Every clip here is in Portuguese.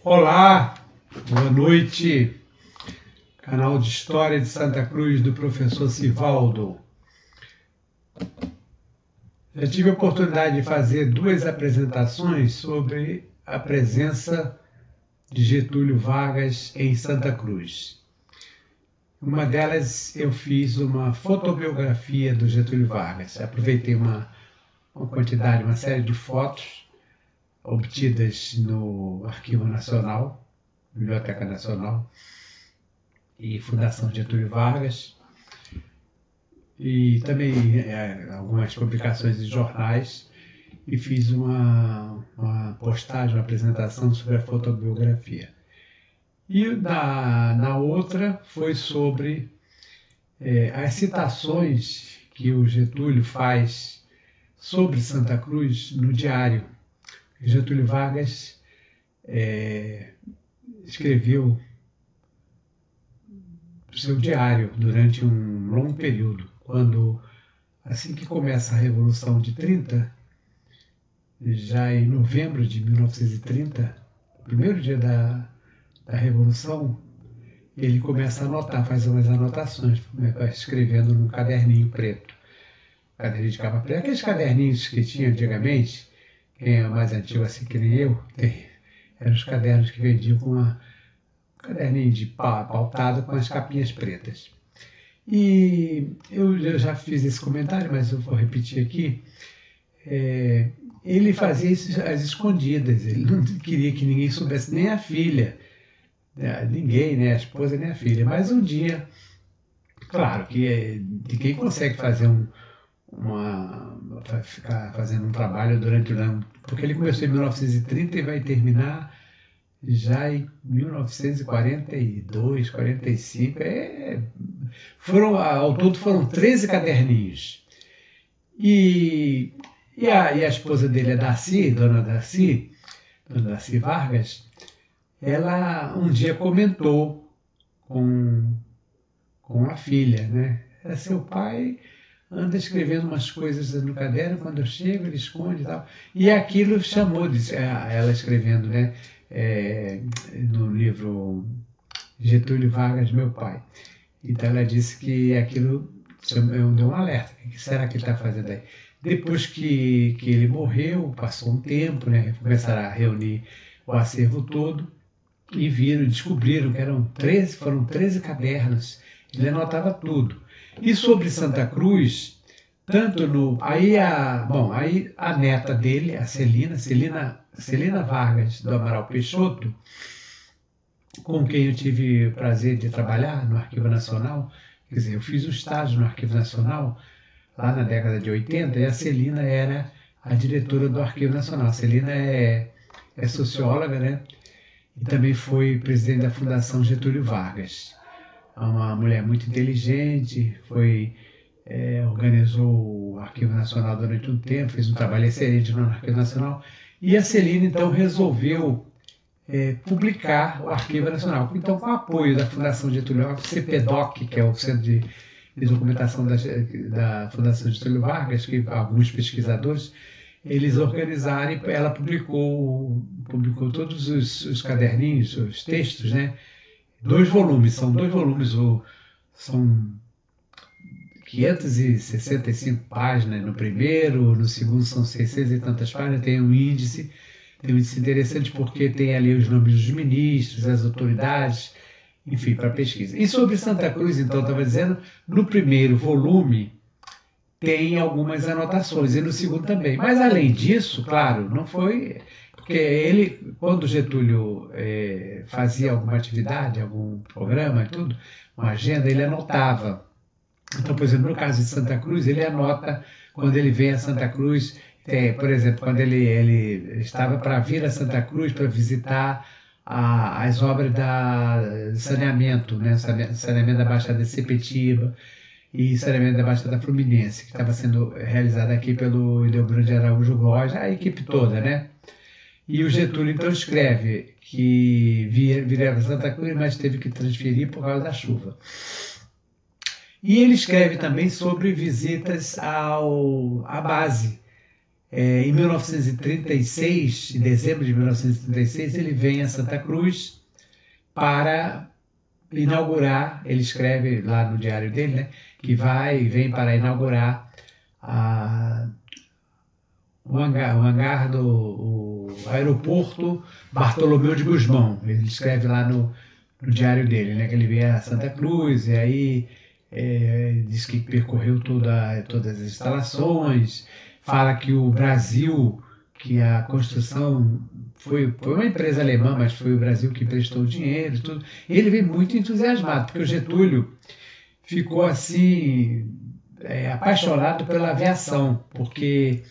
Olá, boa noite, canal de História de Santa Cruz do professor Sivaldo. Já tive a oportunidade de fazer duas apresentações sobre a presença de Getúlio Vargas em Santa Cruz. Uma delas eu fiz uma fotobiografia do Getúlio Vargas. Aproveitei uma série de fotos obtidas no Arquivo Nacional, Biblioteca Nacional e Fundação Getúlio Vargas, e também algumas publicações de jornais, e fiz uma postagem, uma apresentação sobre a fotobiografia. E na outra foi sobre as citações que o Getúlio faz sobre Santa Cruz no diário. Getúlio Vargas escreveu seu diário durante um longo período, assim que começa a Revolução de 30, já em novembro de 1930, o primeiro dia da Revolução, ele começa a anotar, faz umas anotações, vai escrevendo num caderninho preto, caderninho de capa preta, aqueles caderninhos que tinha antigamente. Quem é mais antigo assim que nem eu, eram os cadernos que vendiam com um caderninho de pautado com as capinhas pretas. E eu já fiz esse comentário, mas eu vou repetir aqui. Ele fazia isso às escondidas, ele não queria que ninguém soubesse, nem a filha, ninguém, né, a esposa nem a filha. Mas um dia, claro que quem consegue fazer ficar fazendo um trabalho durante o ano, porque ele começou em 1930 e vai terminar já em 1942, 45, ao todo foram 13 caderninhos. E a esposa dele, a Darcy, dona Darcy Vargas, ela um dia comentou com a filha, né? Seu pai anda escrevendo umas coisas no caderno, quando eu chego ele esconde e tal. E aquilo chamou, ela escrevendo, né, no livro Getúlio Vargas, meu pai. Então ela disse que aquilo deu um alerta. O que será que ele está fazendo aí? Depois que ele morreu, passou um tempo, né, começaram a reunir o acervo todo e descobriram que foram 13 cadernos. Ele anotava tudo. E sobre Santa Cruz, aí a neta dele, a Celina Vargas do Amaral Peixoto, com quem eu tive o prazer de trabalhar no Arquivo Nacional, quer dizer, eu fiz um estágio no Arquivo Nacional lá na década de 80, e a Celina era a diretora do Arquivo Nacional. A Celina é socióloga, né? E também foi presidente da Fundação Getúlio Vargas. Uma mulher muito inteligente, organizou o Arquivo Nacional durante um tempo, fez um trabalho excelente no Arquivo Nacional, e a Celina então resolveu publicar o Arquivo Nacional. Então, com o apoio da Fundação Getúlio Vargas, o CPDOC, que é o Centro de Documentação da Fundação Getúlio Vargas, que alguns pesquisadores, eles organizaram, e ela publicou todos os caderninhos, os textos, né? São dois volumes, são 565 páginas no primeiro, no segundo são 600 e tantas páginas, tem um índice interessante porque tem ali os nomes dos ministros, as autoridades, enfim, para pesquisa. E sobre Santa Cruz, então, estava dizendo, no primeiro volume tem algumas anotações, e no segundo também. Mas, além disso, claro, não foi... Porque ele, quando o Getúlio fazia alguma atividade, algum programa e tudo, uma agenda, ele anotava. Então, por exemplo, no caso de Santa Cruz, ele anota quando ele vem a Santa Cruz, por exemplo, quando ele estava para vir a Santa Cruz para visitar as obras de saneamento, né? Saneamento da Baixada de Sepetiba e saneamento da Baixada Fluminense, que estava sendo realizado aqui pelo Ildebrando de Araújo Góes, a equipe toda, né? E o Getúlio, então, escreve que viria para Santa Cruz, mas teve que transferir por causa da chuva. E ele escreve também sobre visitas à base. Em 1936, em dezembro de 1936, ele vem a Santa Cruz para inaugurar, ele escreve lá no diário dele, né, que vem para inaugurar o hangar o aeroporto Bartolomeu de Gusmão. Ele escreve lá no diário dele, né, que ele vem a Santa Cruz e aí diz que percorreu todas as instalações, fala que o Brasil, que a construção foi uma empresa alemã, mas foi o Brasil que prestou o dinheiro e tudo. Ele vem muito entusiasmado, porque o Getúlio ficou assim apaixonado pela aviação, porque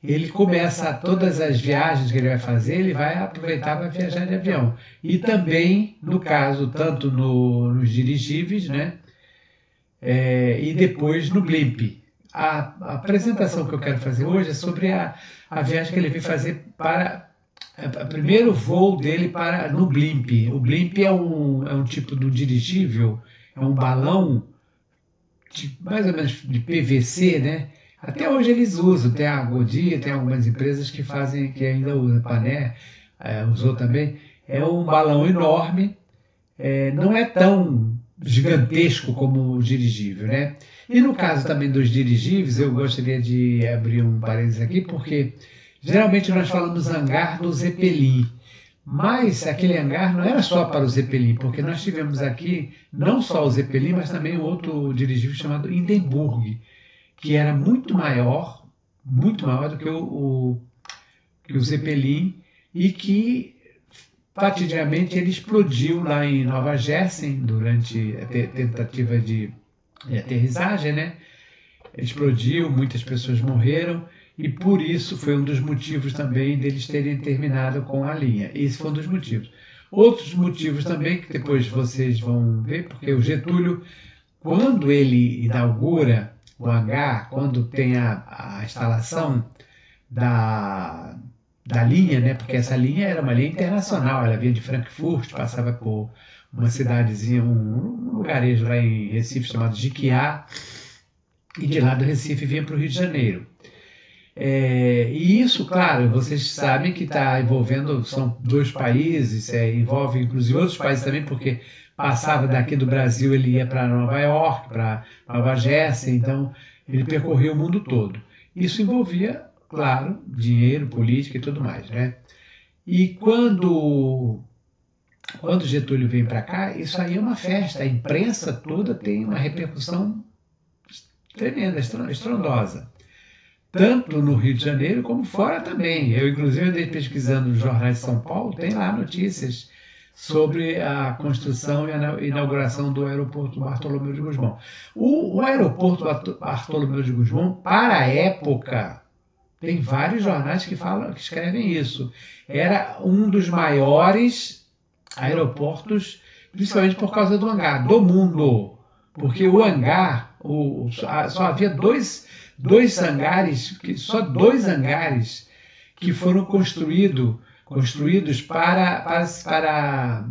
ele começa todas as viagens que ele vai fazer, ele vai aproveitar para viajar de avião. E também, no caso, tanto nos dirigíveis, né? E depois no Blimp. A apresentação que eu quero fazer hoje é sobre a viagem que ele veio fazer para o primeiro voo dele no Blimp. O Blimp é um tipo de um dirigível, é um balão mais ou menos de PVC, né? Até hoje eles usam, tem a Godia, tem algumas empresas que fazem, que ainda usam, Pané usou também. É um balão enorme, não é tão gigantesco como o dirigível, né? E no caso também dos dirigíveis, eu gostaria de abrir um parênteses aqui, porque geralmente nós falamos hangar do Zeppelin, mas aquele hangar não era só para o Zeppelin, porque nós tivemos aqui não só o Zeppelin, mas também outro dirigível chamado Hindenburg, que era muito maior do que o Zeppelin, e que fatidicamente ele explodiu lá em Nova Jersey durante a tentativa de aterrissagem, né? Explodiu, muitas pessoas morreram, e por isso foi um dos motivos também deles terem terminado com a linha. Esse foi um dos motivos. Outros motivos também, que depois vocês vão ver, porque o Getúlio, quando ele inaugura o hangar, quando tem a instalação da linha, né? Porque essa linha era uma linha internacional, ela vinha de Frankfurt, passava por uma cidadezinha, um lugarejo lá em Recife chamado Jiquiá, e de lá do Recife vinha para o Rio de Janeiro. E isso, claro, vocês sabem que está envolvendo, são dois países, envolve inclusive outros países também, porque passava daqui do Brasil, ele ia para Nova York, para Nova Jersey, então ele percorreu o mundo todo. Isso envolvia, claro, dinheiro, política e tudo mais, né? E quando Getúlio vem para cá, isso aí é uma festa, a imprensa toda tem uma repercussão tremenda, estrondosa. Tanto no Rio de Janeiro como fora também. Eu, inclusive, andei pesquisando nos jornais de São Paulo, tem lá notícias sobre a construção e a inauguração do aeroporto Bartolomeu de Gusmão. O aeroporto Bartolomeu de Gusmão, para a época, tem vários jornais que escrevem isso. Era um dos maiores aeroportos, principalmente por causa do hangar, do mundo. Porque o hangar, só havia dois hangares, só dois hangares que foram construídos para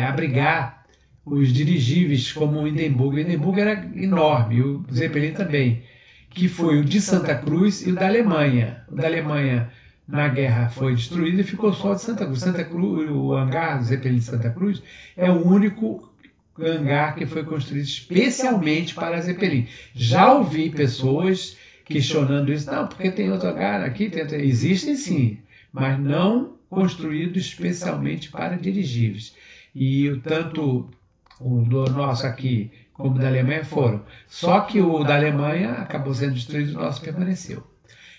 abrigar os dirigíveis, como o Hindenburg. O Hindenburg era enorme, o Zeppelin também, que foi o de Santa Cruz e o da Alemanha. O da Alemanha, na guerra, foi destruído e ficou só o de Santa Cruz. O hangar do Zeppelin de Santa Cruz é o único hangar que foi construído especialmente para Zeppelin. Já ouvi pessoas questionando isso. Não, porque tem outro hangar aqui. Existem sim, mas não construído especialmente para dirigíveis. E tanto o do nosso aqui como o da Alemanha foram. Só que o da Alemanha acabou sendo destruído e o nosso permaneceu.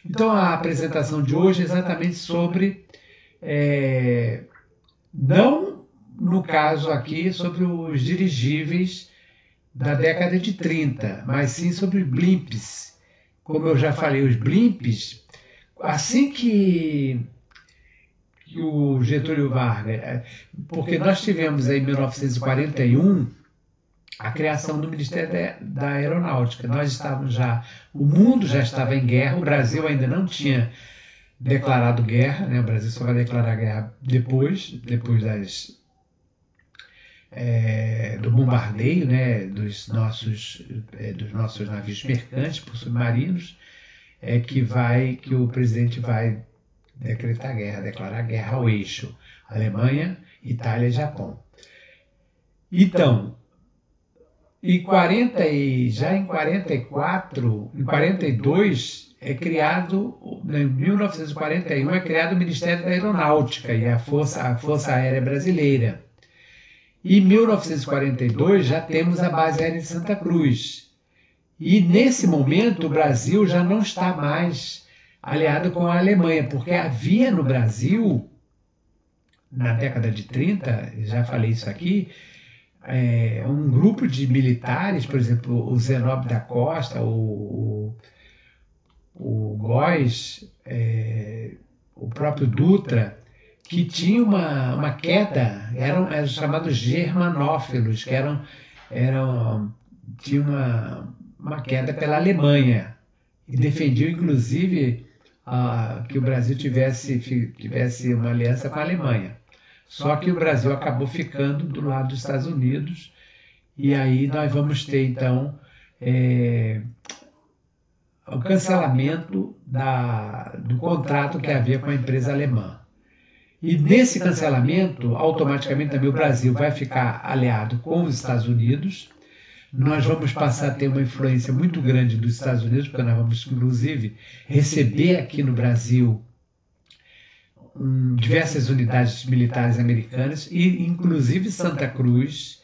Então a apresentação de hoje é exatamente sobre, não no caso aqui sobre os dirigíveis da década de 30, mas sim sobre blimps. Como eu já falei, os blimps, assim que o Getúlio Vargas, porque nós tivemos aí em 1941 a criação do Ministério da Aeronáutica. Nós estávamos o mundo já estava em guerra, o Brasil ainda não tinha declarado guerra, né? O Brasil só vai declarar guerra depois do bombardeio, né? dos nossos navios mercantes por submarinos. que o presidente vai declarar guerra ao eixo Alemanha, Itália e Japão. Então, já em 44, em 42 é criado, em 1941 é criado o Ministério da Aeronáutica e a Força Aérea Brasileira. E em 1942 já temos a base aérea de Santa Cruz. E nesse momento o Brasil já não está mais aliado com a Alemanha, porque havia no Brasil, na década de 30, já falei isso aqui, um grupo de militares, por exemplo, o Zenob da Costa, o Góes, o próprio Dutra, que tinha uma queda, eram chamados germanófilos, que tinham uma queda pela Alemanha, e defendiam, inclusive, que o Brasil tivesse uma aliança com a Alemanha. Só que o Brasil acabou ficando do lado dos Estados Unidos, e aí nós vamos ter, então, o cancelamento do contrato que havia com a empresa alemã. E nesse cancelamento, automaticamente também o Brasil vai ficar aliado com os Estados Unidos. Nós vamos passar a ter uma influência muito grande dos Estados Unidos, porque nós vamos, inclusive, receber aqui no Brasil diversas unidades militares americanas, e inclusive Santa Cruz.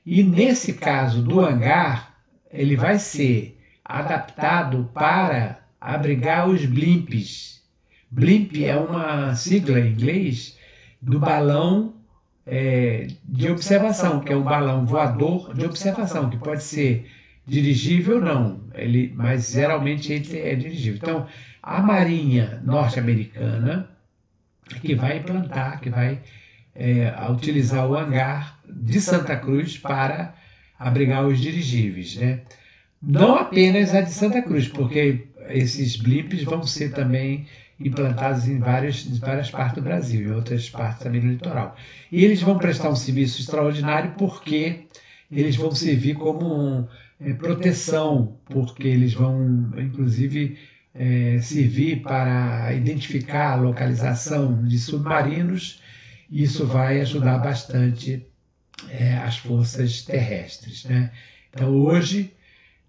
E nesse caso do hangar, ele vai ser adaptado para abrigar os blimps. Blimp é uma sigla em inglês do balão de observação, que é um balão voador de observação, que pode ser dirigível ou não, mas geralmente ele é dirigível. Então, a Marinha norte-americana que vai implantar, que vai utilizar o hangar de Santa Cruz para abrigar os dirigíveis, né? Não apenas a de Santa Cruz, porque esses blimps vão ser também implantados em várias partes do Brasil, em outras partes também no litoral. E eles vão prestar um serviço extraordinário porque eles vão servir como proteção, porque eles vão, inclusive, servir para identificar a localização de submarinos. Isso vai ajudar bastante as forças terrestres, né? Então, hoje,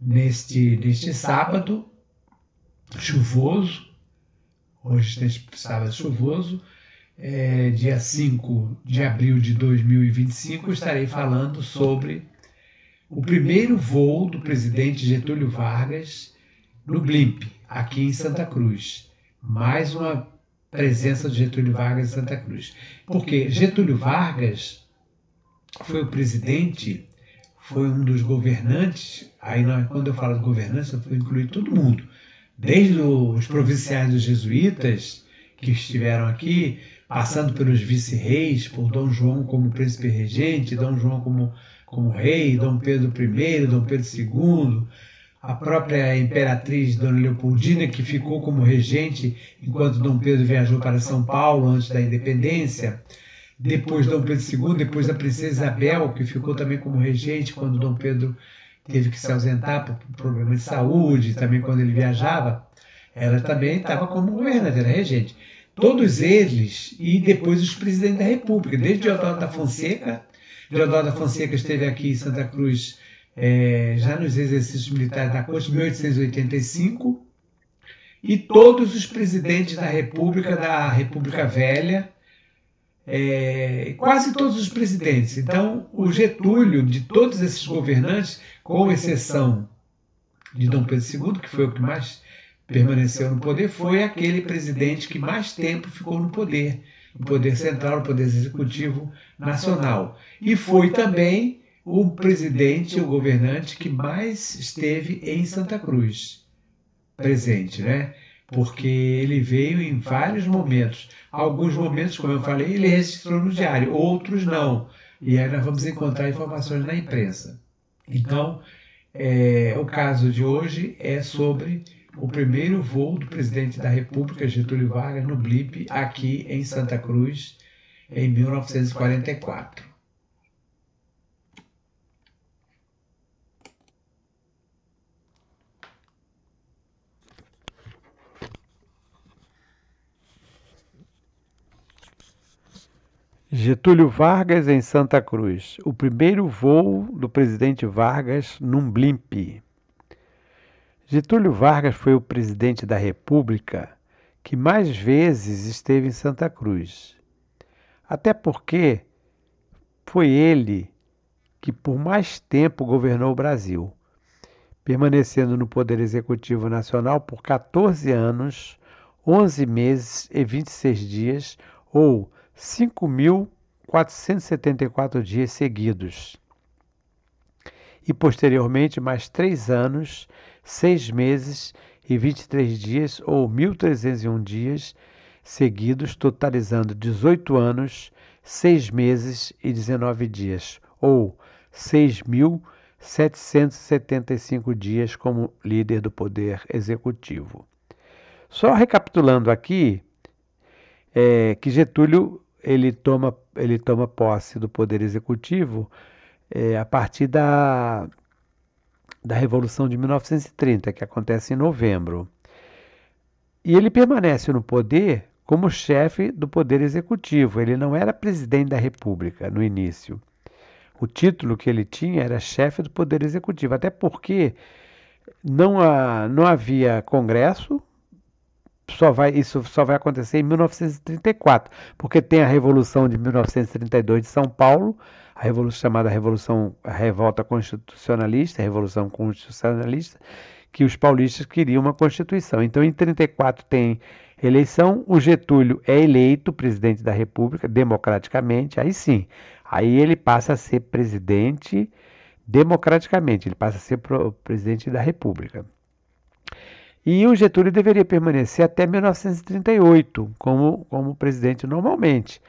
neste sábado chuvoso, dia 5 de abril de 2025, estarei falando sobre o primeiro voo do presidente Getúlio Vargas no Blimp, aqui em Santa Cruz. Mais uma presença de Getúlio Vargas em Santa Cruz. Porque Getúlio Vargas foi o presidente, foi um dos governantes, quando eu falo de governantes, eu vou incluir todo mundo, desde os provinciais dos jesuítas, que estiveram aqui, passando pelos vice-reis, por Dom João como príncipe regente, Dom João como rei, Dom Pedro I, Dom Pedro II, a própria imperatriz Dona Leopoldina, que ficou como regente enquanto Dom Pedro viajou para São Paulo antes da independência, depois Dom Pedro II, depois a princesa Isabel, que ficou também como regente quando Dom Pedro teve que se ausentar por problemas de saúde, também quando ele viajava, ela também estava como governante, era regente. Todos eles, e depois os presidentes da República, desde Deodoro da Fonseca. Deodoro da Fonseca esteve aqui em Santa Cruz já nos exercícios militares da corte, em 1885, e todos os presidentes da República Velha, quase todos os presidentes. Então, o Getúlio, de todos esses governantes, com exceção de Dom Pedro II, que foi o que mais permaneceu no poder, foi aquele presidente que mais tempo ficou no poder central, no poder executivo nacional. E foi também o presidente, o governante que mais esteve em Santa Cruz presente, né? Porque ele veio em vários momentos. Alguns momentos, como eu falei, ele registrou no diário, outros não. E aí nós vamos encontrar informações na imprensa. Então, o caso de hoje é sobre o primeiro voo do presidente da República, Getúlio Vargas, no Blimp, aqui em Santa Cruz, em 1944. Getúlio Vargas em Santa Cruz. O primeiro voo do presidente Vargas num blimp. Getúlio Vargas foi o presidente da República que mais vezes esteve em Santa Cruz. Até porque foi ele que por mais tempo governou o Brasil, permanecendo no Poder Executivo Nacional por 14 anos, 11 meses e 26 dias, ou 5.474 dias seguidos. E posteriormente mais 3 anos, 6 meses e 23 dias, ou 1.301 dias seguidos, totalizando 18 anos, 6 meses e 19 dias, ou 6.775 dias como líder do Poder Executivo. Só recapitulando aqui, que Getúlio ele toma posse do Poder Executivo a partir da Revolução de 1930, que acontece em novembro. E ele permanece no poder como chefe do Poder Executivo. Ele não era presidente da República no início. O título que ele tinha era chefe do Poder Executivo, até porque não havia Congresso, isso só vai acontecer em 1934, porque tem a Revolução de 1932 de São Paulo, a Revolta Constitucionalista, a Revolução Constitucionalista, que os paulistas queriam uma Constituição. Então, em 1934 tem eleição, o Getúlio é eleito presidente da República, democraticamente, aí sim, aí ele passa a ser presidente democraticamente, ele passa a ser presidente da República. E o Getúlio deveria permanecer até 1938 como presidente normalmente.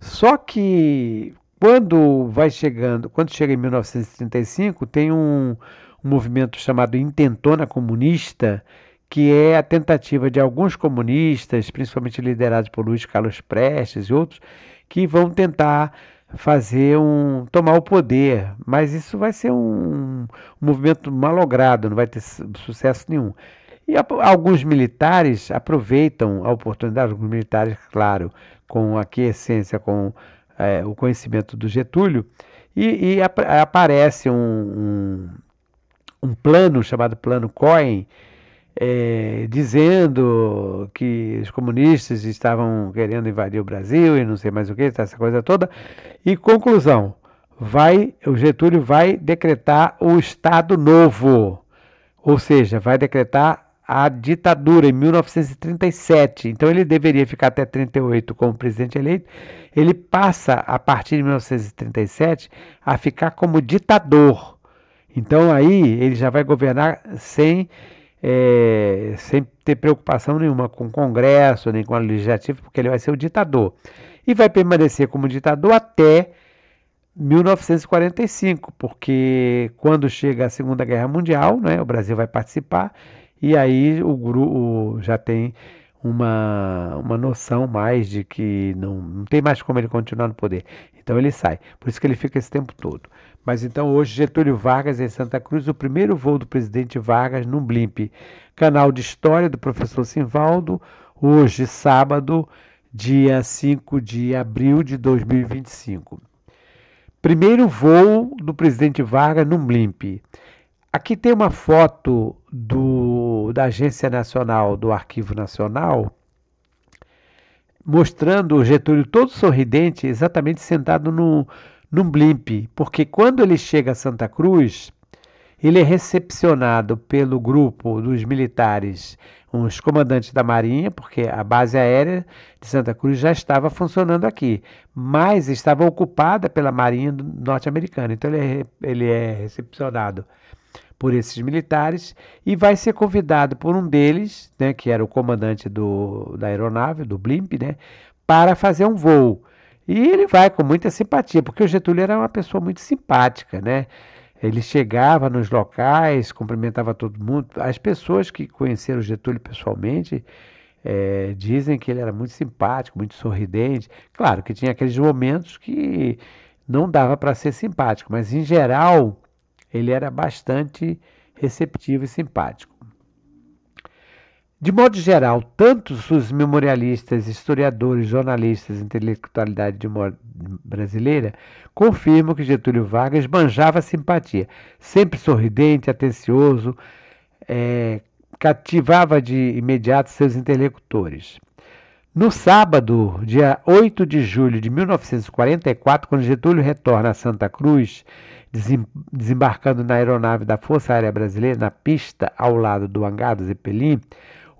Só que quando chega em 1935, tem um movimento chamado Intentona Comunista, que é a tentativa de alguns comunistas, principalmente liderados por Luiz Carlos Prestes e outros, que vão tentar tomar o poder, mas isso vai ser um movimento malogrado, não vai ter sucesso nenhum. E alguns militares aproveitam a oportunidade, alguns militares, claro, com a aquiescência, com o conhecimento do Getúlio, e aparece um plano chamado Plano Cohen, dizendo que os comunistas estavam querendo invadir o Brasil e não sei mais o que, essa coisa toda. E conclusão, o Getúlio vai decretar o Estado Novo, ou seja, vai decretar a ditadura em 1937. Então ele deveria ficar até 1938 como presidente eleito. Ele passa, a partir de 1937, a ficar como ditador. Então aí ele já vai governar sem ter preocupação nenhuma com o Congresso, nem com o Legislativo, porque ele vai ser o ditador. E vai permanecer como ditador até 1945, porque quando chega a Segunda Guerra Mundial, né, o Brasil vai participar, e aí o grupo já tem uma noção mais de que não tem mais como ele continuar no poder. Então ele sai. Por isso que ele fica esse tempo todo. Mas então hoje Getúlio Vargas em Santa Cruz, o primeiro voo do presidente Vargas num blimp. Canal de História do professor Simvaldo, hoje sábado, dia 5 de abril de 2025. Primeiro voo do presidente Vargas num blimp. Aqui tem uma foto da Agência Nacional, do Arquivo Nacional, mostrando o Getúlio todo sorridente, exatamente sentado num blimp, porque quando ele chega a Santa Cruz, ele é recepcionado pelo grupo dos militares, uns comandantes da Marinha, porque a base aérea de Santa Cruz já estava funcionando aqui, mas estava ocupada pela Marinha norte-americana. Então ele é recepcionado por esses militares e vai ser convidado por um deles, né, que era o comandante da aeronave, do blimp, né, para fazer um voo. E ele vai com muita simpatia, porque o Getúlio era uma pessoa muito simpática, né? Ele chegava nos locais, cumprimentava todo mundo. As pessoas que conheceram o Getúlio pessoalmente dizem que ele era muito simpático, muito sorridente. Claro que tinha aqueles momentos que não dava para ser simpático, mas em geral ele era bastante receptivo e simpático. De modo geral, tanto os memorialistas, historiadores, jornalistas, intelectualidade Brasileira confirmam que Getúlio Vargas manjava simpatia, sempre sorridente, atencioso, cativava de imediato seus interlocutores. No sábado, dia 8 de julho de 1944, quando Getúlio retorna a Santa Cruz, desembarcando na aeronave da Força Aérea Brasileira, na pista ao lado do hangar do Zeppelin,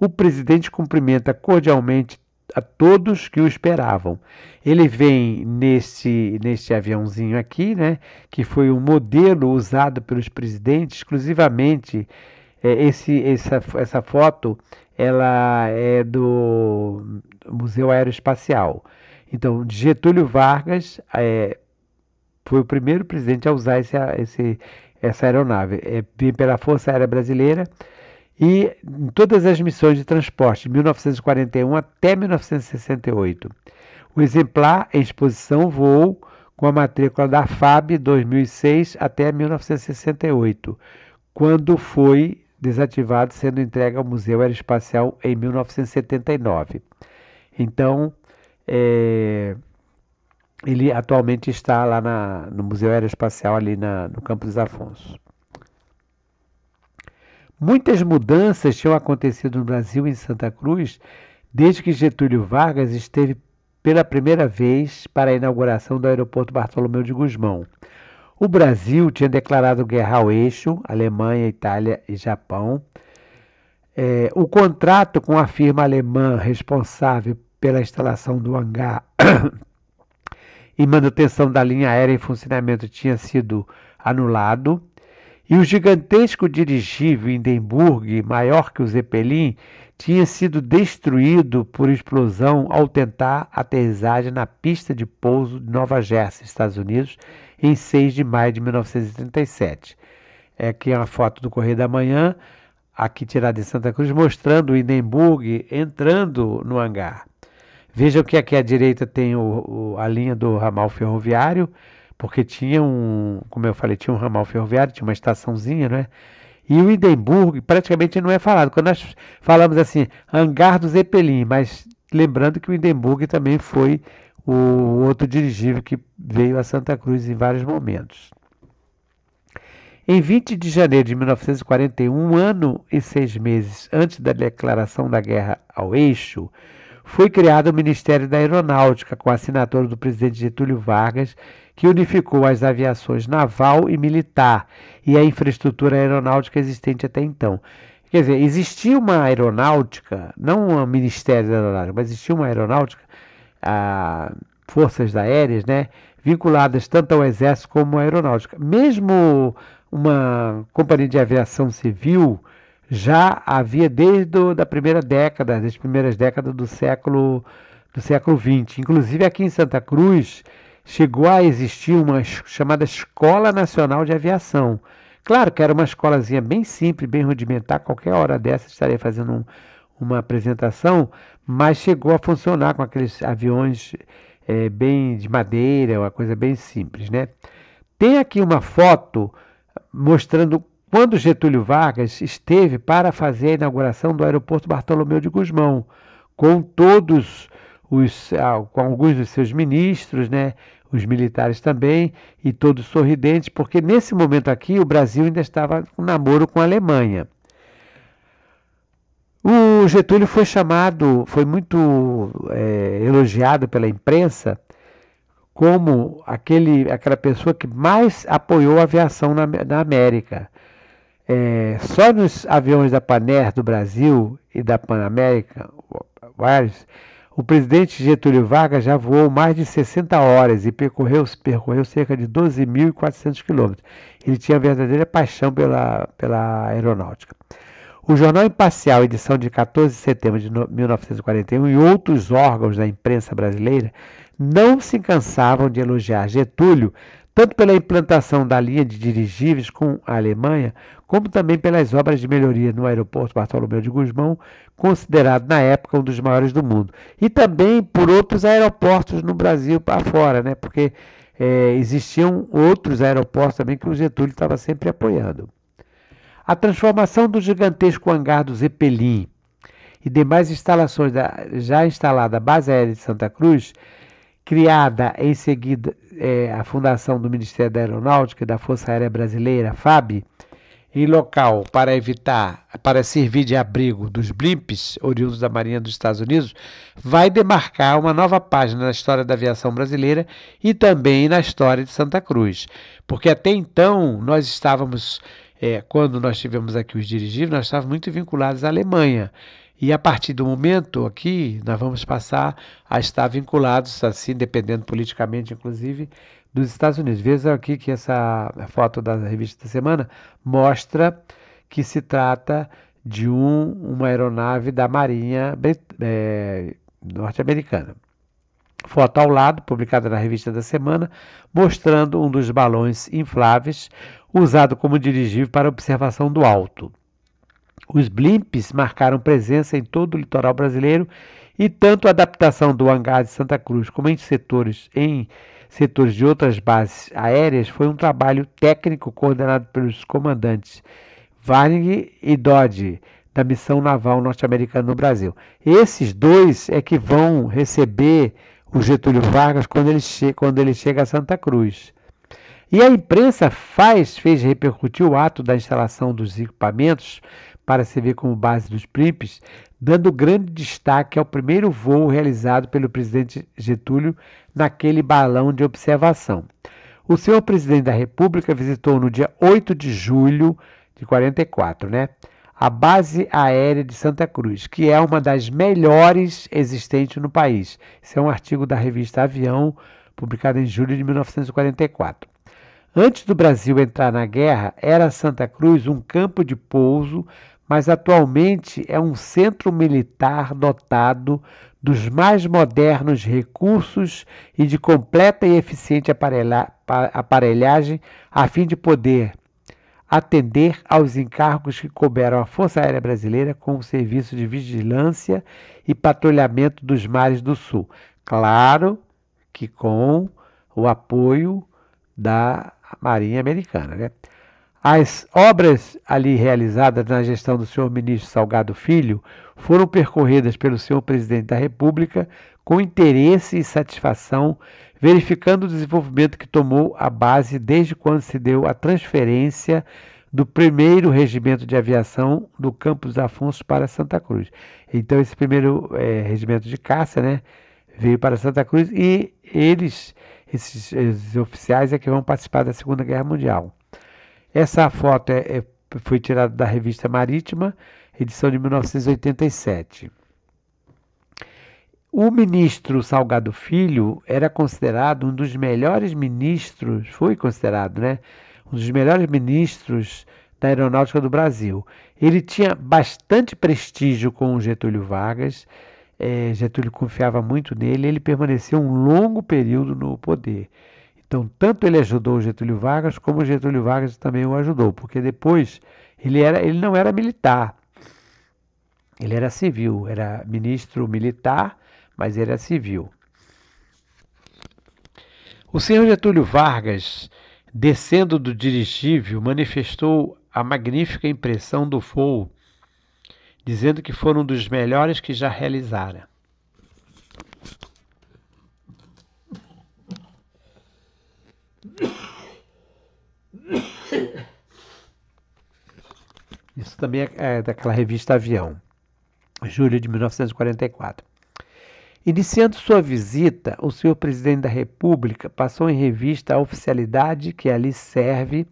o presidente cumprimenta cordialmente a todos que o esperavam. Ele vem neste aviãozinho aqui, né, que foi um modelo usado pelos presidentes exclusivamente. Essa foto ela é do Museu Aeroespacial. Então, Getúlio Vargas foi o primeiro presidente a usar essa aeronave. Vem pela Força Aérea Brasileira e em todas as missões de transporte, de 1941 até 1968. O exemplar em exposição voou com a matrícula da FAB 2006 até 1968, quando foi desativado, sendo entregue ao Museu Aeroespacial em 1979. Então, ele atualmente está lá no Museu Aeroespacial, ali no Campos dos Afonsos. Muitas mudanças tinham acontecido no Brasil, em Santa Cruz, desde que Getúlio Vargas esteve pela primeira vez para a inauguração do aeroporto Bartolomeu de Gusmão. O Brasil tinha declarado guerra ao eixo, Alemanha, Itália e Japão. O contrato com a firma alemã responsável pela instalação do hangar e manutenção da linha aérea em funcionamento tinha sido anulado. E o gigantesco dirigível Hindenburg, maior que o Zeppelin, tinha sido destruído por explosão ao tentar aterrissagem na pista de pouso de Nova Jersey, Estados Unidos, em 6 de maio de 1937. Aqui é uma foto do Correio da Manhã, aqui tirada em Santa Cruz, mostrando o Hindenburg entrando no hangar. Vejam que aqui à direita tem a linha do ramal ferroviário, porque tinha como eu falei, tinha um ramal ferroviário, tinha uma estaçãozinha, né? E o Hindenburg praticamente não é falado. Quando nós falamos assim, hangar do Zeppelin, mas lembrando que o Hindenburg também foi o outro dirigível que veio a Santa Cruz em vários momentos. Em 20 de janeiro de 1941, um ano e 6 meses antes da declaração da guerra ao eixo, foi criado o Ministério da Aeronáutica, com a assinatura do presidente Getúlio Vargas, que unificou as aviações naval e militar e a infraestrutura aeronáutica existente até então. Quer dizer, existia uma aeronáutica, não um Ministério da Aeronáutica, mas existia uma aeronáutica, forças aéreas, né, vinculadas tanto ao Exército como à aeronáutica. Mesmo uma companhia de aviação civil já havia desde das primeiras décadas do século XX. Inclusive aqui em Santa Cruz chegou a existir uma chamada Escola Nacional de Aviação. Claro que era uma escolazinha bem simples, bem rudimentar, qualquer hora dessa estaria fazendo uma apresentação, mas chegou a funcionar com aqueles aviões bem de madeira, uma coisa bem simples, né? Tem aqui uma foto mostrando quando Getúlio Vargas esteve para fazer a inauguração do aeroporto Bartolomeu de Gusmão, com com alguns dos seus ministros, né, os militares também, e todos sorridentes, porque nesse momento aqui o Brasil ainda estava com namoro com a Alemanha. O Getúlio foi muito elogiado pela imprensa como aquela pessoa que mais apoiou a aviação na América. Só nos aviões da Pan Air do Brasil e da Pan American Airways, o presidente Getúlio Vargas já voou mais de 60 horas e percorreu cerca de 12.400 quilômetros. Ele tinha verdadeira paixão pela aeronáutica. O Jornal Imparcial, edição de 14 de setembro de 1941, e outros órgãos da imprensa brasileira não se cansavam de elogiar Getúlio, tanto pela implantação da linha de dirigíveis com a Alemanha, como também pelas obras de melhoria no aeroporto Bartolomeu de Gusmão, considerado na época um dos maiores do mundo. E também por outros aeroportos no Brasil para fora, né? Porque existiam outros aeroportos também que o Getúlio estava sempre apoiando. A transformação do gigantesco hangar do Zeppelin e demais instalações da já instalada Base Aérea de Santa Cruz, criada em seguida a fundação do Ministério da Aeronáutica e da Força Aérea Brasileira, FAB, em local para servir de abrigo dos blimps oriundos da Marinha dos Estados Unidos, vai demarcar uma nova página na história da aviação brasileira e também na história de Santa Cruz. Porque até então nós estávamos, quando nós tivemos aqui os dirigíveis, nós estávamos muito vinculados à Alemanha. E a partir do momento aqui, nós vamos passar a estar vinculados, assim, dependendo politicamente, inclusive, dos Estados Unidos. Veja aqui que essa foto da revista da semana mostra que se trata de uma aeronave da Marinha norte-americana. Foto ao lado, publicada na revista da semana, mostrando um dos balões infláveis usado como dirigível para observação do alto. Os blimps marcaram presença em todo o litoral brasileiro e tanto a adaptação do hangar de Santa Cruz como em setores de outras bases aéreas foi um trabalho técnico coordenado pelos comandantes Varig e Dodge, da missão naval norte-americana no Brasil. Esses dois é que vão receber o Getúlio Vargas quando ele chega a Santa Cruz. E a imprensa fez repercutir o ato da instalação dos equipamentos para servir como base dos blimps, dando grande destaque ao primeiro voo realizado pelo presidente Getúlio naquele balão de observação. O senhor presidente da República visitou no dia 8 de julho de 44, a base aérea de Santa Cruz, que é uma das melhores existentes no país. Esse é um artigo da revista Avião, publicado em julho de 1944. Antes do Brasil entrar na guerra, era Santa Cruz um campo de pouso, mas atualmente é um centro militar dotado dos mais modernos recursos e de completa e eficiente aparelhagem a fim de poder atender aos encargos que couberam à Força Aérea Brasileira com o serviço de vigilância e patrulhamento dos mares do Sul. Claro que com o apoio da Marinha Americana, As obras ali realizadas na gestão do senhor ministro Salgado Filho foram percorridas pelo senhor presidente da República com interesse e satisfação, verificando o desenvolvimento que tomou a base desde quando se deu a transferência do primeiro regimento de aviação do Campos Afonso para Santa Cruz. Então esse primeiro regimento de caça, veio para Santa Cruz e esses oficiais é que vão participar da Segunda Guerra Mundial. Essa foto foi tirada da Revista Marítima, edição de 1987. O ministro Salgado Filho era considerado um dos melhores ministros, um dos melhores ministros da Aeronáutica do Brasil. Ele tinha bastante prestígio com o Getúlio Vargas, Getúlio confiava muito nele, ele permaneceu um longo período no poder. Então, tanto ele ajudou o Getúlio Vargas, como o Getúlio Vargas também o ajudou, porque depois ele não era militar, ele era civil, era ministro militar, mas ele era civil. O senhor Getúlio Vargas, descendo do dirigível, manifestou a magnífica impressão do voo, dizendo que foram um dos melhores que já realizara. Isso também é daquela revista Avião, julho de 1944. Iniciando sua visita, o senhor presidente da República passou em revista a oficialidade que ali serve,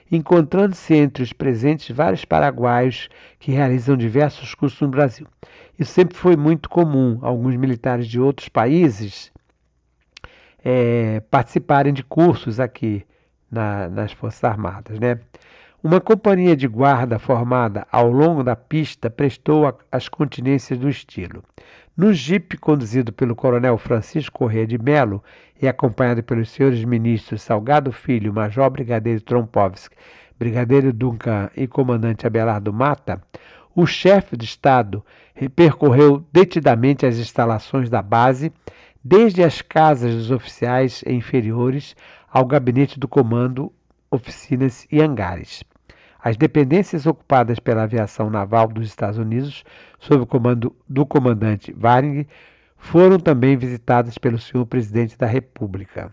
encontrando-se entre os presentes vários paraguaios que realizam diversos cursos no Brasil. Isso sempre foi muito comum, alguns militares de outros países participarem de cursos aqui nas Forças Armadas, Uma companhia de guarda formada ao longo da pista prestou as continências do estilo. No jipe conduzido pelo coronel Francisco Corrêa de Melo e acompanhado pelos senhores ministros Salgado Filho, Major Brigadeiro Trompovski, Brigadeiro Duncan e comandante Abelardo Mata, o chefe de Estado percorreu detidamente as instalações da base, desde as casas dos oficiais inferiores ao gabinete do comando, oficinas e hangares. As dependências ocupadas pela aviação naval dos Estados Unidos, sob o comando do comandante Varig, foram também visitadas pelo senhor presidente da República.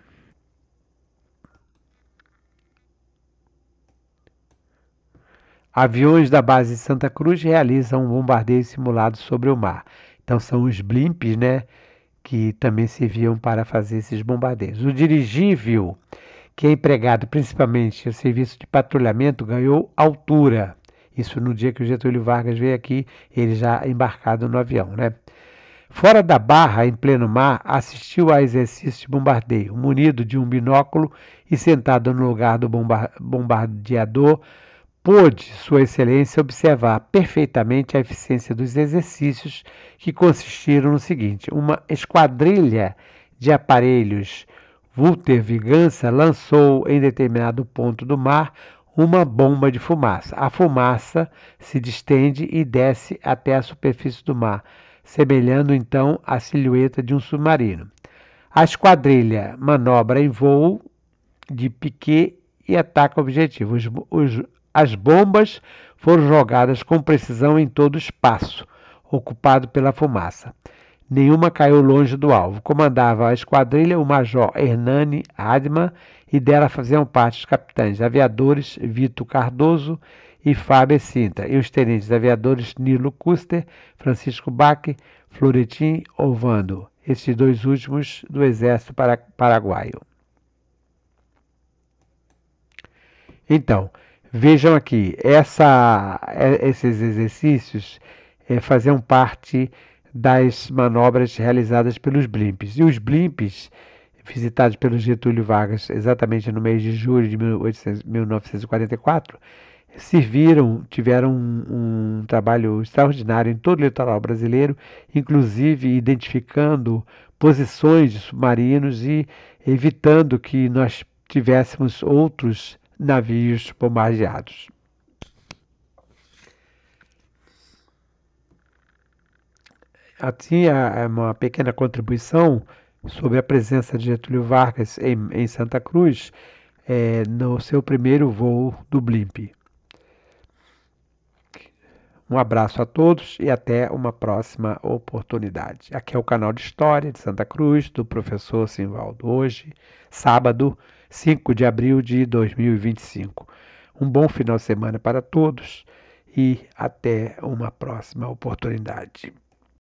Aviões da base de Santa Cruz realizam um bombardeio simulado sobre o mar. Então são os blimps, né, que também serviam para fazer esses bombardeios. O dirigível, que é empregado principalmente no serviço de patrulhamento, ganhou altura. Isso no dia que o Getúlio Vargas veio aqui, ele já embarcado no avião, né? Fora da Barra, em pleno mar, assistiu a exercício de bombardeio. Munido de um binóculo e sentado no lugar do bombardeador, pôde Sua Excelência observar perfeitamente a eficiência dos exercícios, que consistiram no seguinte: uma esquadrilha de aparelhos Vulter-Vigança lançou em determinado ponto do mar uma bomba de fumaça. A fumaça se distende e desce até a superfície do mar, semelhando então a silhueta de um submarino. A esquadrilha manobra em voo de piquet e ataca o objetivo. As bombas foram jogadas com precisão em todo o espaço ocupado pela fumaça. Nenhuma caiu longe do alvo. Comandava a esquadrilha o major Hernani Adman e dela faziam parte os capitães aviadores Vito Cardoso e Fábio Sintra e os tenentes aviadores Nilo Custer, Francisco Bach, Florentin Ovando, esses dois últimos do exército paraguaio. Então, vejam aqui, esses exercícios faziam parte das manobras realizadas pelos blimps. E os blimps, visitados pelo Getúlio Vargas exatamente no mês de julho de 1944, tiveram um trabalho extraordinário em todo o litoral brasileiro, inclusive identificando posições de submarinos e evitando que nós tivéssemos outros navios bombardeados. Assim, uma pequena contribuição sobre a presença de Getúlio Vargas em Santa Cruz no seu primeiro voo do blimp. Um abraço a todos e até uma próxima oportunidade. Aqui é o canal de História de Santa Cruz, do professor Simvaldo. Hoje, sábado, 5 de abril de 2025. Um bom final de semana para todos e até uma próxima oportunidade.